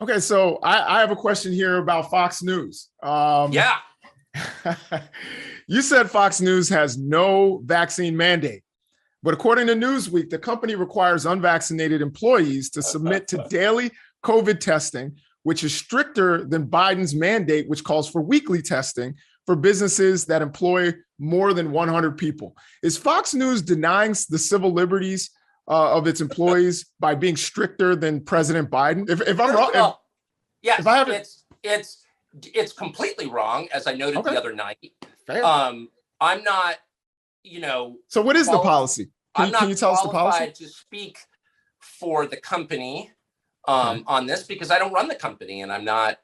Okay, so I have a question here about Fox News. Yeah. You said Fox News has no vaccine mandate, but according to Newsweek, the company requires unvaccinated employees to submit to daily COVID testing, which is stricter than Biden's mandate, which calls for weekly testing for businesses that employ more than 100 people. Is Fox News denying the civil liberties of its employees by being stricter than President Biden? If I'm wrong, yes, if I haven't, it's completely wrong, as I noted the other night. Fair. I'm not, So what is the policy? Can you tell us the policy? I'm not qualified to speak for the company on this because I don't run the company, and I'm not,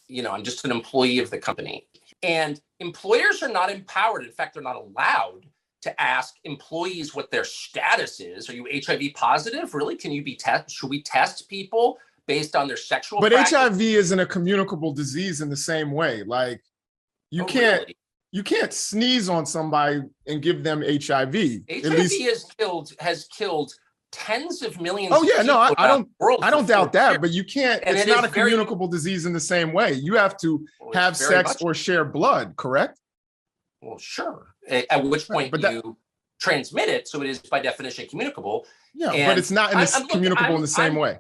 I'm just an employee of the company. And employers are not empowered. In fact, they're not allowed to ask employees what their status is. Are you HIV positive? Really? Can you be tested? Should we test people based on their sexual practice? HIV isn't a communicable disease in the same way. Like you can't sneeze on somebody and give them HIV. HIV has killed tens of millions. Oh yeah, of no, I don't doubt that, years. but you can't. And it's not a communicable disease in the same way. You have to have sex or share blood, correct? Well, sure. At which point you transmit it, so it is by definition communicable. Yeah, but it's not communicable in the same way.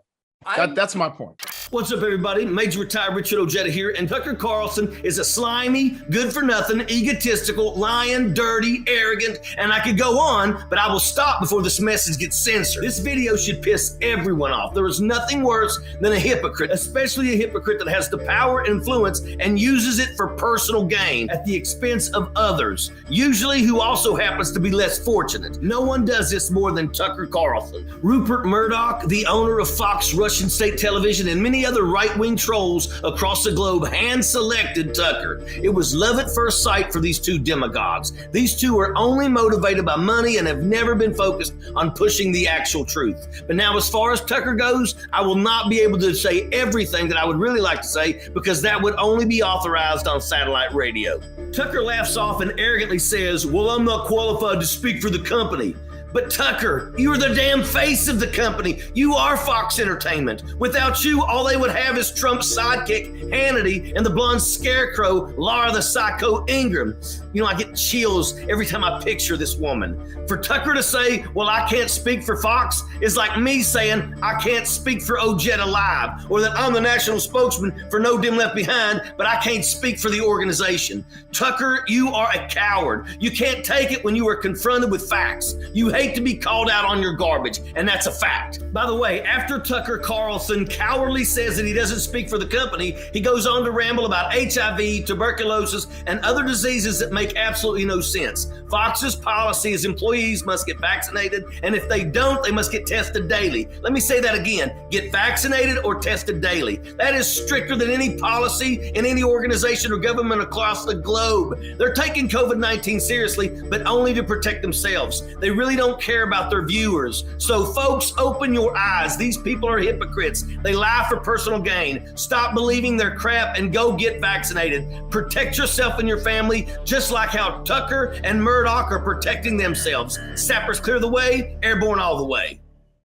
That's my point. What's up, everybody? Major retired Richard Ojeda here, and Tucker Carlson is a slimy, good-for-nothing, egotistical, lying, dirty, arrogant, and I could go on, but I will stop before this message gets censored. This video should piss everyone off. There is nothing worse than a hypocrite, especially a hypocrite that has the power and influence and uses it for personal gain at the expense of others, usually who also happens to be less fortunate. No one does this more than Tucker Carlson. Rupert Murdoch, the owner of Fox Russian state television, and many other right-wing trolls across the globe hand-selected Tucker. It was love at first sight for these two demagogues. These two are only motivated by money and have never been focused on pushing the actual truth. But now, as far as Tucker goes, I will not be able to say everything that I would really like to say because that would only be authorized on satellite radio. Tucker laughs off and arrogantly says, "Well, I'm not qualified to speak for the company." But Tucker, you are the damn face of the company. You are Fox Entertainment. Without you, all they would have is Trump's sidekick, Hannity, and the blonde scarecrow, Laura the Psycho Ingram. I get chills every time I picture this woman. For Tucker to say, "Well, I can't speak for Fox," is like me saying, "I can't speak for Ojeda Live," or that I'm the national spokesman for No Dim Left Behind, but I can't speak for the organization. Tucker, you are a coward. You can't take it when you are confronted with facts. You hate to be called out on your garbage, and that's a fact. By the way, after Tucker Carlson cowardly says that he doesn't speak for the company, he goes on to ramble about HIV, tuberculosis, and other diseases that make absolutely no sense. Fox's policy is employees must get vaccinated, and if they don't, they must get tested daily. Let me say that again. Get vaccinated or tested daily. That is stricter than any policy in any organization or government across the globe. They're taking COVID-19 seriously, but only to protect themselves. They really don't care about their viewers. So folks, open your eyes. These people are hypocrites. They lie for personal gain. Stop believing their crap and go get vaccinated. Protect yourself and your family, just like how Tucker and Murdoch are protecting themselves. Sappers clear the way, airborne all the way.